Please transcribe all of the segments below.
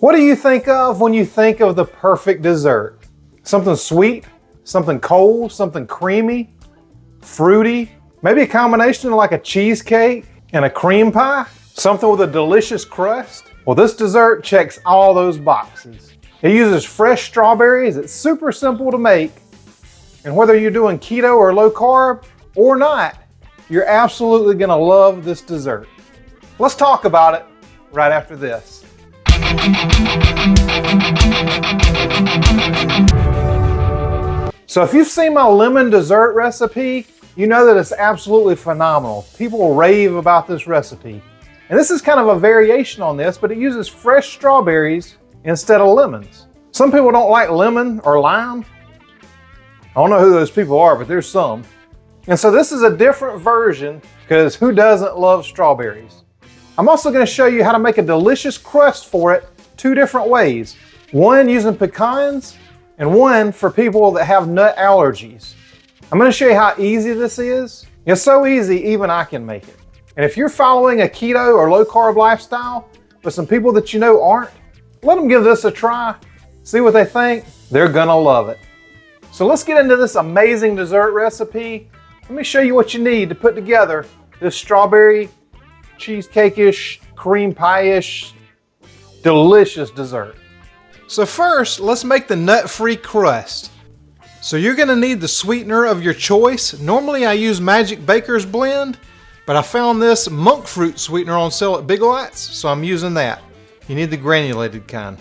What do you think of when you think of the perfect dessert? Something sweet, something cold, something creamy, fruity, maybe a combination of like a cheesecake and a cream pie, something with a delicious crust? Well, this dessert checks all those boxes. It uses fresh strawberries, it's super simple to make, and whether you're doing keto or low carb or not, you're absolutely gonna love this dessert. Let's talk about it right after this. So if you've seen my lemon dessert recipe, you know that it's absolutely phenomenal. People rave about this recipe. And this is kind of a variation on this, but it uses fresh strawberries instead of lemons. Some people don't like lemon or lime. I don't know who those people are, but there's some. And so this is a different version because who doesn't love strawberries? I'm also going to show you how to make a delicious crust for it two different ways. One using pecans and one for people that have nut allergies. I'm going to show you how easy this is. It's so easy, even I can make it. And if you're following a keto or low carb lifestyle, but some people that you know aren't, let them give this a try. See what they think. They're gonna love it. So let's get into this amazing dessert recipe. Let me show you what you need to put together this strawberry cheesecake-ish, cream pie-ish, delicious dessert. So first, let's make the nut-free crust. So you're gonna need the sweetener of your choice. Normally I use Magic Baker's blend, but I found this monk fruit sweetener on sale at Big Lots, so I'm using that. You need the granulated kind.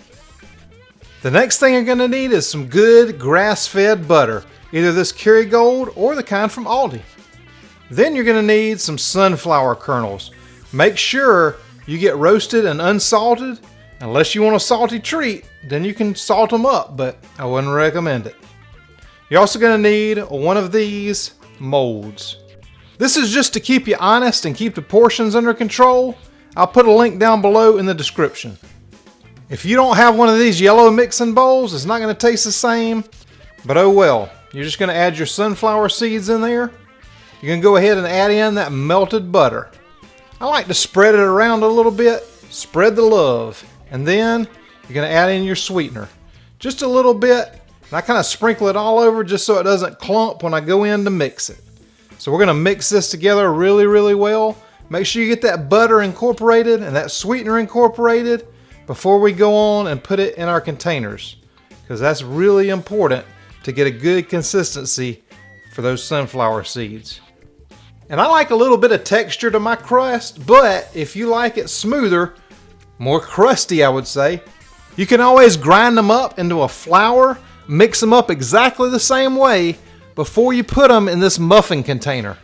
The next thing you're gonna need is some good grass-fed butter, either this Kerrygold or the kind from Aldi. Then you're gonna need some sunflower kernels. Make sure you get roasted and unsalted. Unless you want a salty treat, then you can salt them up, but I wouldn't recommend it. You're also gonna need one of these molds. This is just to keep you honest and keep the portions under control. I'll put a link down below in the description. If you don't have one of these yellow mixing bowls, it's not going to taste the same, but oh well. You're just going to add your sunflower seeds in there. You're going to go ahead and add in that melted butter. I like to spread it around a little bit, spread the love, and then you're going to add in your sweetener. Just a little bit, and I kind of sprinkle it all over just so it doesn't clump when I go in to mix it. So we're going to mix this together really, really well. Make sure you get that butter incorporated and that sweetener incorporated before we go on and put it in our containers, because that's really important to get a good consistency for those sunflower seeds. And I like a little bit of texture to my crust, but if you like it smoother, more crusty I would say, you can always grind them up into a flour, mix them up exactly the same way before you put them in this muffin container.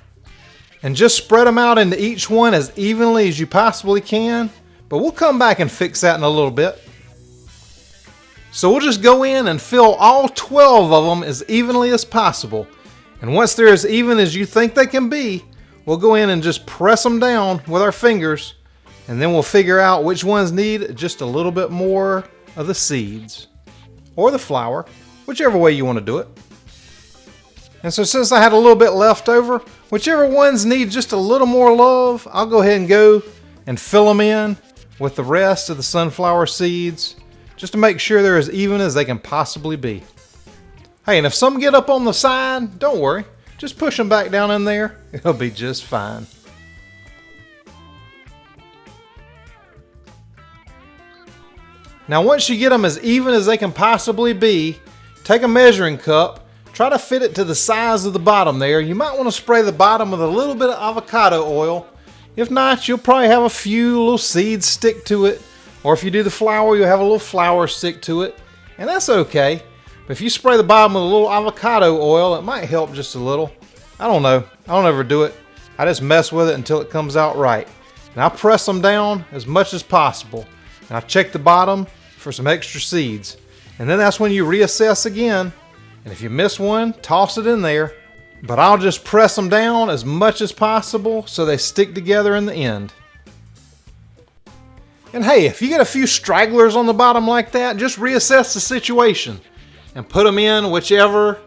And just spread them out into each one as evenly as you possibly can. But we'll come back and fix that in a little bit. So we'll just go in and fill all 12 of them as evenly as possible. And once they're as even as you think they can be, we'll go in and just press them down with our fingers. And then we'll figure out which ones need just a little bit more of the seeds. Or the flour, whichever way you want to do it. And so since I had a little bit left over, whichever ones need just a little more love, I'll go ahead and go and fill them in with the rest of the sunflower seeds, just to make sure they're as even as they can possibly be. Hey, and if some get up on the side, don't worry. Just push them back down in there. It'll be just fine. Now once you get them as even as they can possibly be, take a measuring cup. Try to fit it to the size of the bottom there. You might want to spray the bottom with a little bit of avocado oil. If not, you'll probably have a few little seeds stick to it. Or if you do the flour, you'll have a little flour stick to it. And that's okay. But if you spray the bottom with a little avocado oil, it might help just a little. I don't know. I don't ever do it. I just mess with it until it comes out right. And I press them down as much as possible. And I check the bottom for some extra seeds. And then that's when you reassess again. And if you miss one, toss it in there. But I'll just press them down as much as possible so they stick together in the end. And hey, if you get a few stragglers on the bottom like that, just reassess the situation and put them in whichever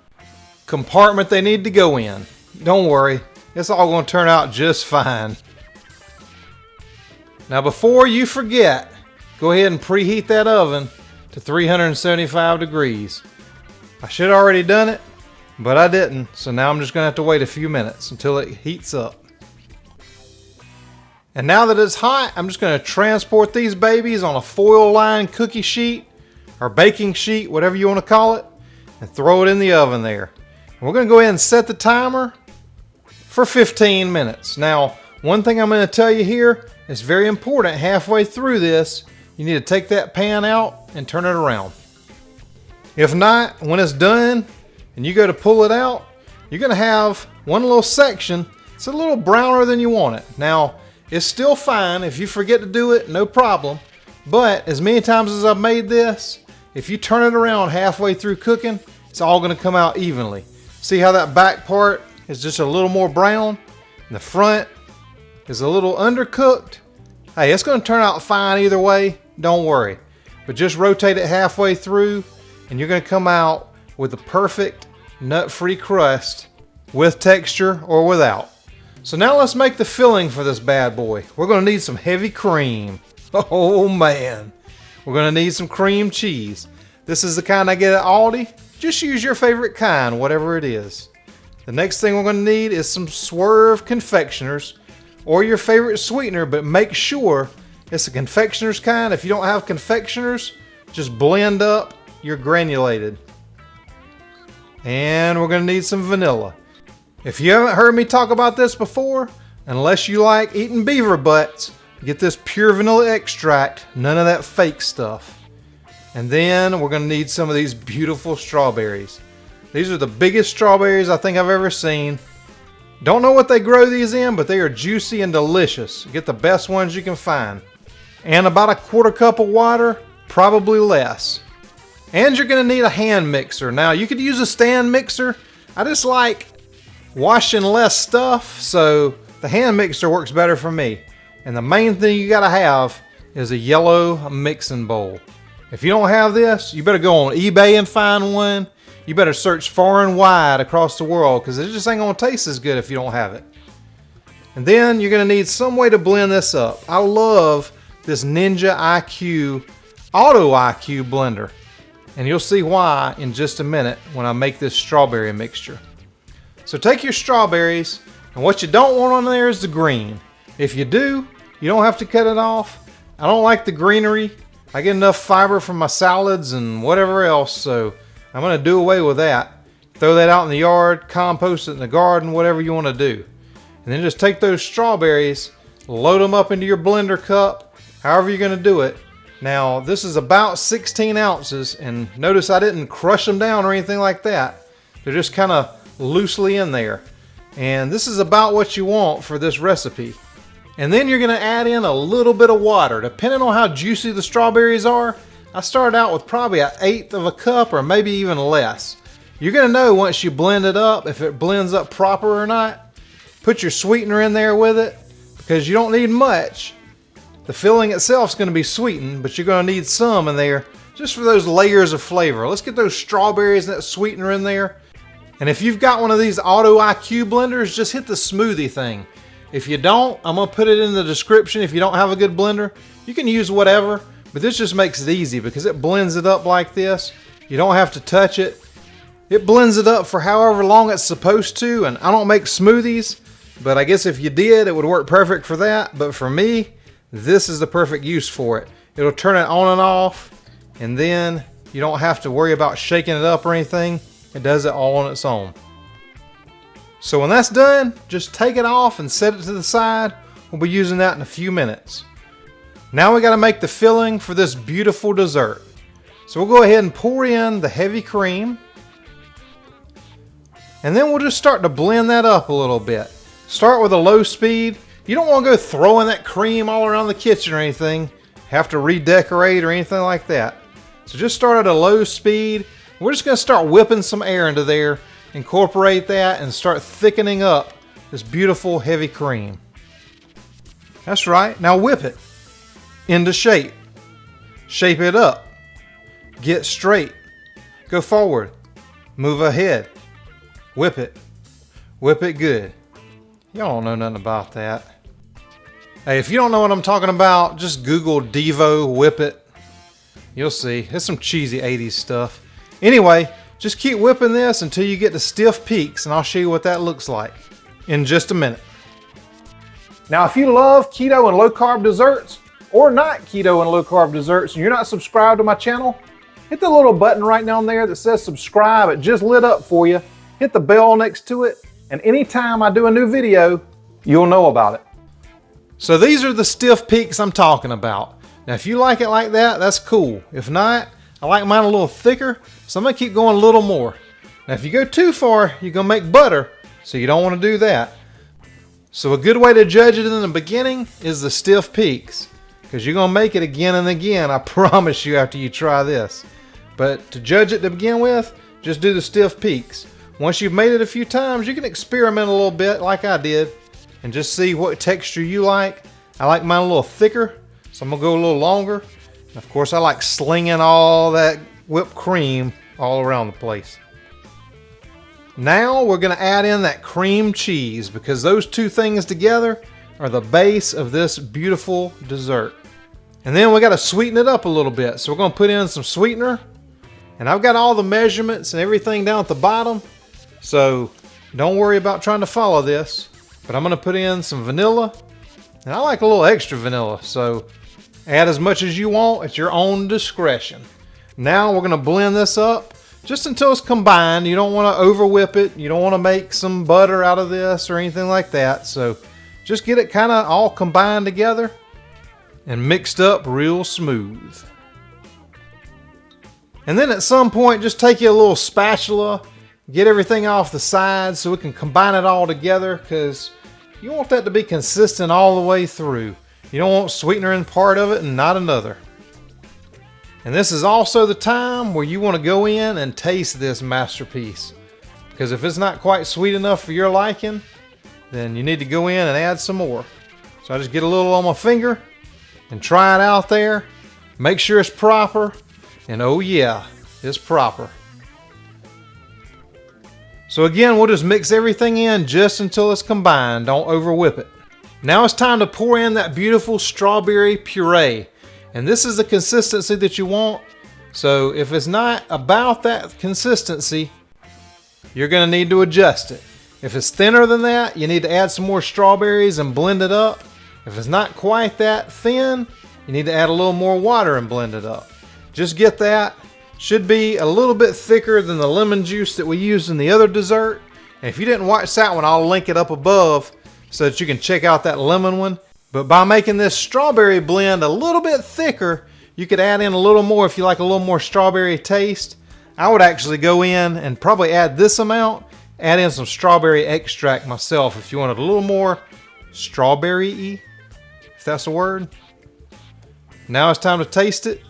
compartment they need to go in. Don't worry, it's all going to turn out just fine. Now before you forget, go ahead and preheat that oven to 375 degrees. I should have already done it, but I didn't, so now I'm just gonna have to wait a few minutes until it heats up. And now that it's hot, I'm just gonna transport these babies on a foil lined cookie sheet or baking sheet, whatever you wanna call it, and throw it in the oven there. And we're gonna go ahead and set the timer for 15 minutes. Now, one thing I'm gonna tell you here is very important. Halfway through this, you need to take that pan out and turn it around. If not, when it's done and you go to pull it out, you're gonna have one little section. It's a little browner than you want it. Now, it's still fine. If you forget to do it, no problem. But as many times as I've made this, if you turn it around halfway through cooking, it's all gonna come out evenly. See how that back part is just a little more brown and the front is a little undercooked? Hey, it's gonna turn out fine either way, don't worry. But just rotate it halfway through and you're gonna come out with the perfect nut-free crust with texture or without. So now let's make the filling for this bad boy. We're gonna need some heavy cream. Oh man, we're gonna need some cream cheese. This is the kind I get at Aldi. Just use your favorite kind, whatever it is. The next thing we're gonna need is some Swerve confectioners or your favorite sweetener, but make sure it's a confectioner's kind. If you don't have confectioners, just blend up your granulated. And we're gonna need some vanilla. If you haven't heard me talk about this before, unless you like eating beaver butts, get this pure vanilla extract, none of that fake stuff. And then we're gonna need some of these beautiful strawberries. These are the biggest strawberries I think I've ever seen. Don't know what they grow these in, but they are juicy and delicious. Get the best ones you can find. And about a quarter cup of water, probably less. And you're gonna need a hand mixer. Now you could use a stand mixer. I just like washing less stuff, so the hand mixer works better for me. And the main thing you gotta have is a yellow mixing bowl. If you don't have this, you better go on eBay and find one. You better search far and wide across the world because it just ain't gonna taste as good if you don't have it. And then you're gonna need some way to blend this up. I love this Ninja IQ Auto IQ blender. And you'll see why in just a minute when I make this strawberry mixture. So take your strawberries, and what you don't want on there is the green. If you do, you don't have to cut it off. I don't like the greenery. I get enough fiber from my salads and whatever else, so I'm gonna do away with that. Throw that out in the yard, compost it in the garden, whatever you wanna do. And then just take those strawberries, load them up into your blender cup, however you're gonna do it. Now, this is about 16 ounces, and notice I didn't crush them down or anything like that. They're just kind of loosely in there. And this is about what you want for this recipe. And then you're gonna add in a little bit of water. Depending on how juicy the strawberries are, I started out with probably 1/8 of a cup or maybe even less. You're gonna know once you blend it up if it blends up proper or not. Put your sweetener in there with it because you don't need much. The filling itself is gonna be sweetened, but you're gonna need some in there just for those layers of flavor. Let's get those strawberries and that sweetener in there. And if you've got one of these Auto IQ blenders, just hit the smoothie thing. If you don't, I'm gonna put it in the description. If you don't have a good blender, you can use whatever, but this just makes it easy because it blends it up like this. You don't have to touch it. It blends it up for however long it's supposed to, and I don't make smoothies, but I guess if you did, it would work perfect for that. But for me, this is the perfect use for it. It'll turn it on and off, and then you don't have to worry about shaking it up or anything. It does it all on its own. So when that's done, just take it off and set it to the side. We'll be using that in a few minutes. Now we gotta make the filling for this beautiful dessert. So we'll go ahead and pour in the heavy cream. And then we'll just start to blend that up a little bit. Start with a low speed. You don't wanna go throwing that cream all around the kitchen or anything. Have to redecorate or anything like that. So just start at a low speed. We're just gonna start whipping some air into there, incorporate that, and start thickening up this beautiful heavy cream. That's right, now whip it into shape. Shape it up. Get straight. Go forward. Move ahead. Whip it. Whip it good. Y'all don't know nothing about that. Hey, if you don't know what I'm talking about, just Google Devo Whip It. You'll see. It's some cheesy 80s stuff. Anyway, just keep whipping this until you get to stiff peaks, and I'll show you what that looks like in just a minute. Now, if you love keto and low-carb desserts, or not keto and low-carb desserts, and you're not subscribed to my channel, hit the little button right down there that says subscribe. It just lit up for you. Hit the bell next to it, and anytime I do a new video, you'll know about it. So these are the stiff peaks I'm talking about. Now, if you like it like that, that's cool. If not, I like mine a little thicker, so I'm gonna keep going a little more. Now, if you go too far, you're gonna make butter, so you don't wanna do that. So a good way to judge it in the beginning is the stiff peaks, because you're gonna make it again and again, I promise you, after you try this. But to judge it to begin with, just do the stiff peaks. Once you've made it a few times, you can experiment a little bit like I did and just see what texture you like. I like mine a little thicker, so I'm gonna go a little longer. And of course, I like slinging all that whipped cream all around the place. Now we're gonna add in that cream cheese, because those two things together are the base of this beautiful dessert. And then we gotta sweeten it up a little bit. So we're gonna put in some sweetener, and I've got all the measurements and everything down at the bottom, so don't worry about trying to follow this. But I'm gonna put in some vanilla, and I like a little extra vanilla, so add as much as you want at your own discretion. Now we're gonna blend this up just until it's combined. You don't wanna over whip it. You don't wanna make some butter out of this or anything like that. So just get it kinda all combined together and mixed up real smooth. And then at some point, just take you a little spatula, get everything off the sides so we can combine it all together, because you want that to be consistent all the way through. You don't want sweetener in part of it and not another. And this is also the time where you want to go in and taste this masterpiece, because if it's not quite sweet enough for your liking, then you need to go in and add some more. So I just get a little on my finger and try it out there. Make sure it's proper, and oh yeah, it's proper. So again, we'll just mix everything in just until it's combined. Don't over whip it. Now it's time to pour in that beautiful strawberry puree. And this is the consistency that you want. So if it's not about that consistency, you're gonna need to adjust it. If it's thinner than that, you need to add some more strawberries and blend it up. If it's not quite that thin, you need to add a little more water and blend it up. Just get that. Should be a little bit thicker than the lemon juice that we used in the other dessert. And if you didn't watch that one, I'll link it up above so that you can check out that lemon one. But by making this strawberry blend a little bit thicker, you could add in a little more if you like a little more strawberry taste. I would actually go in and probably add this amount, add in some strawberry extract myself if you wanted a little more strawberry-y, if that's a word. Now it's time to taste it.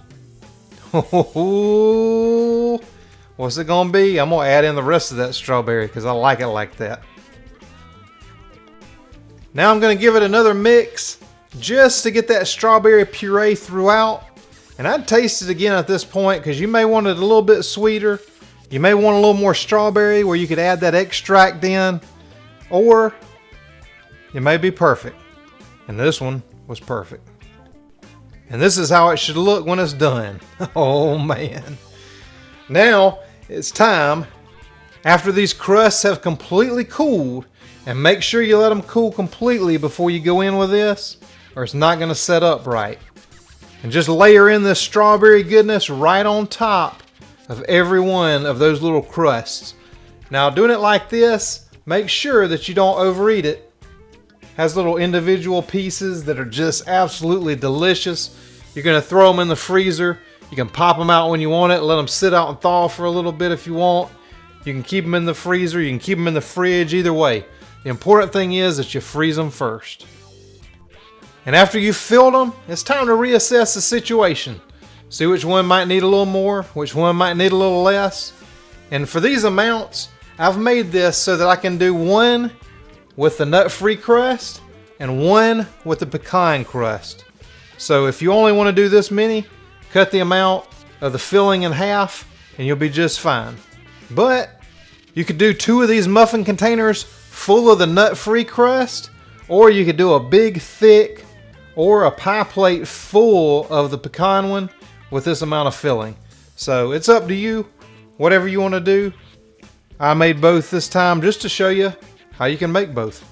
What's it gonna be? I'm gonna add in the rest of that strawberry because I like it like that. Now I'm gonna give it another mix just to get that strawberry puree throughout. And I'd taste it again at this point, because you may want it a little bit sweeter. You may want a little more strawberry where you could add that extract in, or it may be perfect. And this one was perfect. And this is how it should look when it's done. Oh man. Now it's time, after these crusts have completely cooled, and make sure you let them cool completely before you go in with this, or it's not going to set up right. And just layer in this strawberry goodness right on top of every one of those little crusts. Now doing it like this, make sure that you don't overeat it. Has little individual pieces that are just absolutely delicious. You're gonna throw them in the freezer. You can pop them out when you want it, let them sit out and thaw for a little bit if you want. You can keep them in the freezer, you can keep them in the fridge, either way. The important thing is that you freeze them first. And after you've filled them, it's time to reassess the situation. See which one might need a little more, which one might need a little less. And for these amounts, I've made this so that I can do one with the nut-free crust and one with the pecan crust. So if you only want to do this many, cut the amount of the filling in half and you'll be just fine. But you could do 2 of these muffin containers full of the nut-free crust, or you could do a big, thick or a pie plate full of the pecan one with this amount of filling. So it's up to you, whatever you want to do. I made both this time just to show you how you can make both.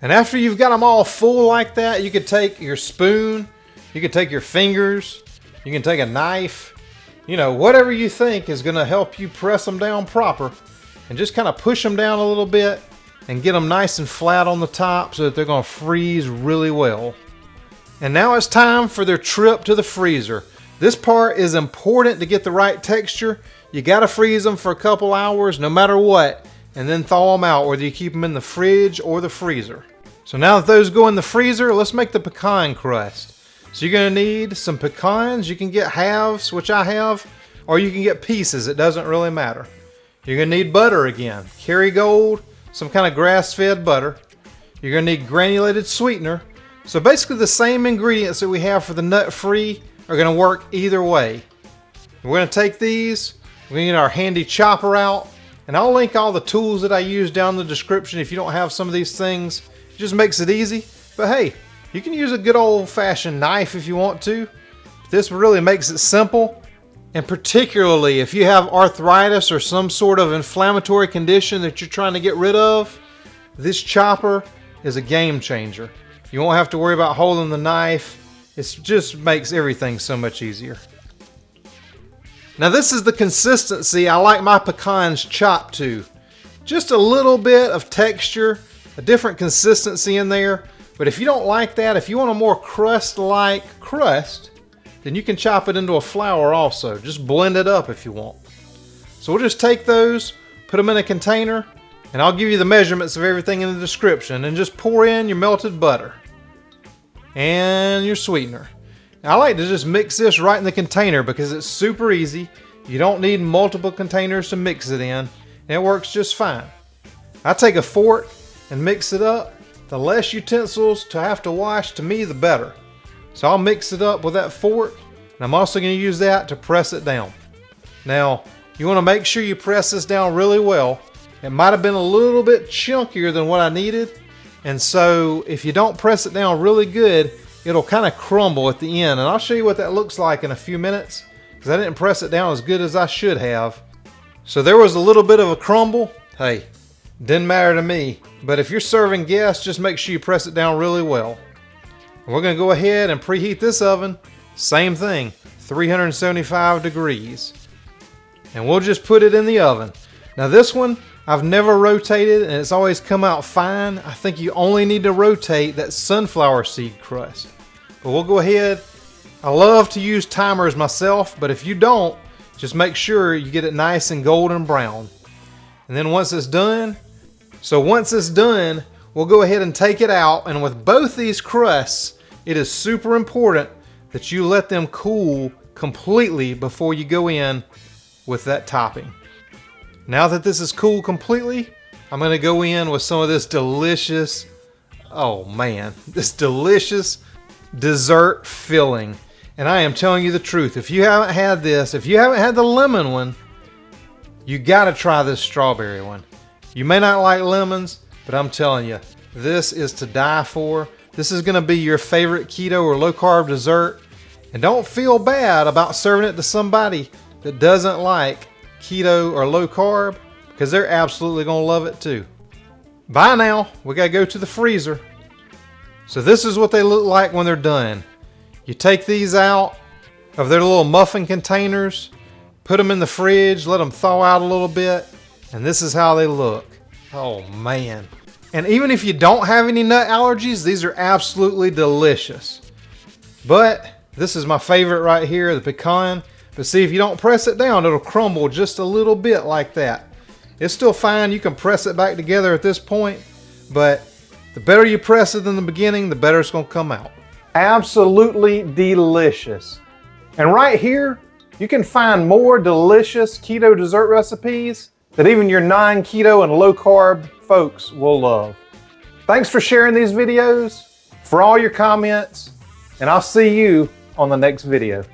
And after you've got them all full like that, you could take your spoon, you can take your fingers, you can take a knife, you know, whatever you think is going to help you press them down proper, and just kind of push them down a little bit and get them nice and flat on the top so that they're going to freeze really well. And now it's time for their trip to the freezer. This part is important to get the right texture. You got to freeze them for a couple hours no matter what, and then thaw them out, whether you keep them in the fridge or the freezer. So now that those go in the freezer, let's make the pecan crust. So you're going to need some pecans. You can get halves, which I have, or you can get pieces. It doesn't really matter. You're going to need butter again. Kerrygold, some kind of grass-fed butter. You're going to need granulated sweetener. So basically the same ingredients that we have for the nut-free are going to work either way. We're going to take these, we're going to get our handy chopper out, and I'll link all the tools that I use down in the description if you don't have some of these things. It just makes it easy. But hey, you can use a good old-fashioned knife if you want to. This really makes it simple. And particularly if you have arthritis or some sort of inflammatory condition that you're trying to get rid of, this chopper is a game changer. You won't have to worry about holding the knife. It just makes everything so much easier. Now this is the consistency I like my pecans chopped to. Just a little bit of texture, a different consistency in there. But if you don't like that, if you want a more crust-like crust, then you can chop it into a flour also. Just blend it up if you want. So we'll just take those, put them in a container, and I'll give you the measurements of everything in the description, and just pour in your melted butter and your sweetener. Now, I like to just mix this right in the container because it's super easy. You don't need multiple containers to mix it in, and it works just fine. I take a fork and mix it up. The less utensils to have to wash, to me, the better. So I'll mix it up with that fork, and I'm also going to use that to press it down. Now, you want to make sure you press this down really well. It might have been a little bit chunkier than what I needed, and so if you don't press it down really good, it'll kind of crumble at the end. And I'll show you what that looks like in a few minutes, because I didn't press it down as good as I should have. So there was a little bit of a crumble. Hey, didn't matter to me. But if you're serving guests, just make sure you press it down really well. And we're going to go ahead and preheat this oven. Same thing, 375 degrees. And we'll just put it in the oven. Now this one, I've never rotated and it's always come out fine. I think you only need to rotate that sunflower seed crust. But we'll go ahead. I love to use timers myself, but if you don't, just make sure you get it nice and golden brown. And then once it's done, we'll go ahead and take it out. And with both these crusts, it is super important that you let them cool completely before you go in with that topping. Now that this is cooled completely, I'm going to go in with some of this delicious, this delicious dessert filling. And I am telling you the truth. If you haven't had this, if you haven't had the lemon one, you got to try this strawberry one. You may not like lemons, but I'm telling you, this is to die for. This is going to be your favorite keto or low carb dessert. And don't feel bad about serving it to somebody that doesn't like keto or low carb, because they're absolutely going to love it too. Bye now. We got to go to the freezer. So this is what they look like when they're done. You take these out of their little muffin containers, put them in the fridge, let them thaw out a little bit, and this is how they look. Oh man. And even if you don't have any nut allergies, these are absolutely delicious. But this is my favorite right here, the pecan. But see, if you don't press it down, it'll crumble just a little bit like that. It's still fine. You can press it back together at this point, but the better you press it in the beginning, the better it's going to come out. Absolutely delicious. And right here, you can find more delicious keto dessert recipes that even your non-keto and low-carb folks will love. Thanks for sharing these videos, for all your comments, and I'll see you on the next video.